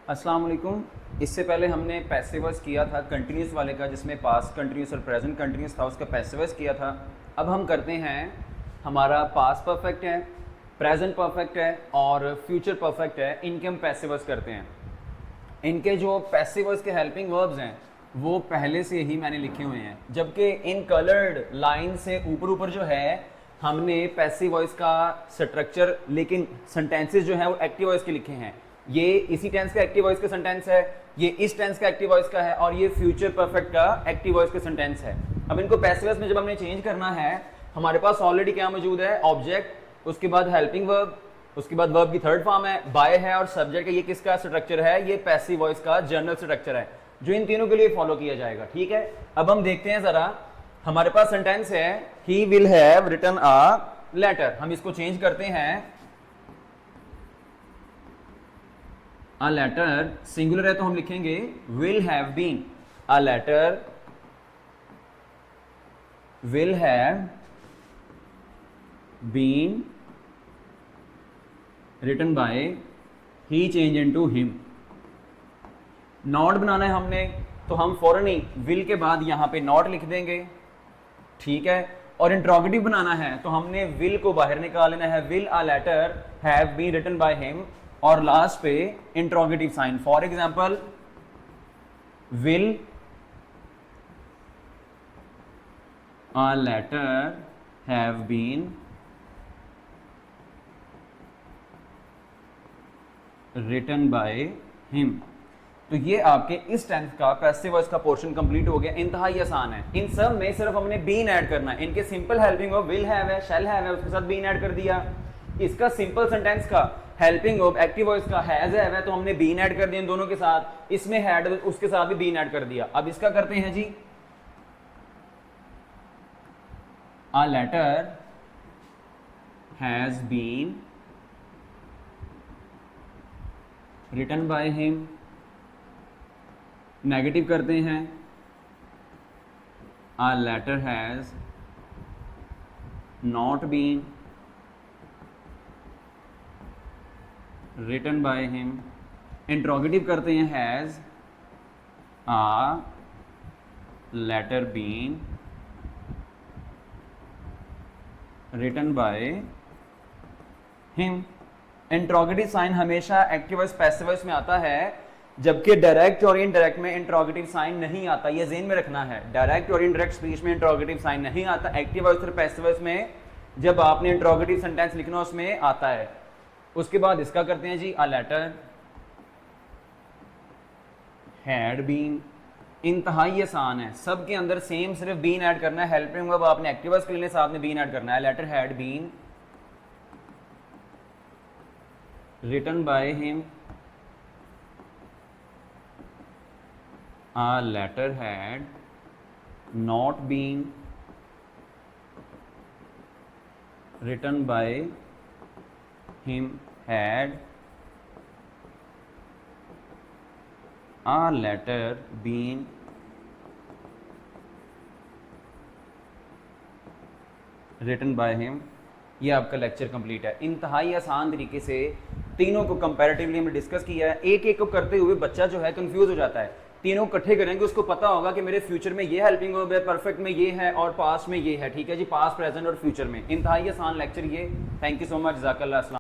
अस्सलाम वालेकुम। इससे पहले हमने पैसिवर्स किया था कंटिन्यूस वाले का, जिसमें पास्ट कंटिन्यूस और प्रेजेंट कंटिन्यूस था, उसका पैसिवर्स किया था। अब हम करते हैं, हमारा पास्ट परफेक्ट है, प्रेजेंट परफेक्ट है और फ्यूचर परफेक्ट है, इनके हम पैसिवर्स करते हैं। इनके जो पैसिवर्स के हेल्पिंग वर्ब्स हैं वो पहले से ही मैंने लिखे हुए हैं, जबकि इन कलर्ड लाइन से ऊपर ऊपर जो है हमने पैसिव वॉइस का स्ट्रक्चर, लेकिन सेंटेंसेस जो है वो एक्टिव वॉइस के लिखे हैं। ये इसी टेंस का एक्टिव वॉइस का सेंटेंस है, ये इस टेंस का एक्टिव वॉइस का है और ये फ्यूचर परफेक्ट का एक्टिव वॉइस का सेंटेंस है। अब इनको पैसिव वॉइस में जब हमने चेंज करना है, हमारे पास ऑलरेडी क्या मौजूद है, ऑब्जेक्ट, उसके बाद हेल्पिंग वर्ब, उसके बाद वर्ब की थर्ड फॉर्म है, बाय है और सब्जेक्ट है। ये किसका स्ट्रक्चर है? ये पैसिव वॉइस का जनरल स्ट्रक्चर है जो इन तीनों के लिए फॉलो किया जाएगा। ठीक है, अब हम देखते हैं जरा, हमारे पास सेंटेंस है he will have written a letter. हम इसको चेंज करते हैं, अ लेटर सिंगुलर है तो हम लिखेंगे will have been. A letter will have been written by he change into him. Not बनाना है हमने, तो हम फौरन ही विल के बाद यहां पे नॉट लिख देंगे। ठीक है, और इंट्रोगेटिव बनाना है तो हमने विल को बाहर निकाल लेना है, will a letter have been written by him, और लास्ट पे interrogative sign. For example, will a letter have been written by him. तो ये आपके इस टेंस का पैसिव वॉइस का पोर्शन कंप्लीट हो गया। इंतहाई आसान है, इन सब में सिर्फ हमने बीन ऐड करना है। इनके simple helping verb will have है, शैल हैव है, उसके साथ बीन ऐड कर दिया। इसका सिंपल सेंटेंस का हेल्पिंग वर्ब एक्टिव वॉइस का हैज है तो हमने बीन ऐड कर दिया इन दोनों के साथ। इसमें हैड, उसके साथ भी बीन ऐड कर दिया। अब इसका करते हैं जी, a letter has been written by him. Negative करते हैं, a letter has not been written by him. Interrogative करते हैं, has a letter been written by him. Interrogative sign हमेशा एक्टिव वॉइस पैसिव वॉइस में आता है, जबकि डायरेक्ट और इनडायरेक्ट में इंट्रोगेटिव साइन नहीं आता। ये ज़हन में रखना है, डायरेक्ट और इनडायरेक्ट स्पीच में इंट्रोगेटिव साइन नहीं आता। एक्टिव वॉइस और पैसिव वॉइस में जब आपने इंट्रोगेटिव सेंटेंस लिखना उसमें आता है। उसके बाद इसका करते हैं जी, अ लेटर हैड बीन। इंतहाई आसान है, सब के अंदर सेम, सिर्फ बीन ऐड करना है। हेल्पिंग वर्ब आपने एक्टिव वॉइस के लिए साथ में बीन ऐड करना है। Letter had been written by him. A letter had not been written by him. Had a letter been written by him। ये आपका लेक्चर कंप्लीट है। इंतहाई आसान तरीके से तीनों को कंपैरेटिवली हमने डिस्कस किया है। एक एक को करते हुए बच्चा जो है कंफ्यूज हो जाता है। तीनों इकट्ठे करेंगे, उसको पता होगा कि मेरे फ्यूचर में ये हेल्पिंग वर्ब है, परफेक्ट में ये है और पास्ट में ये है। ठीक है जी, पास्ट, प्रेजेंट और फ्यूचर में। इंतहाई आसान लेक्चर ये। थैंक यू सो मच, जज़ाकल्लाह। अस्सलाम।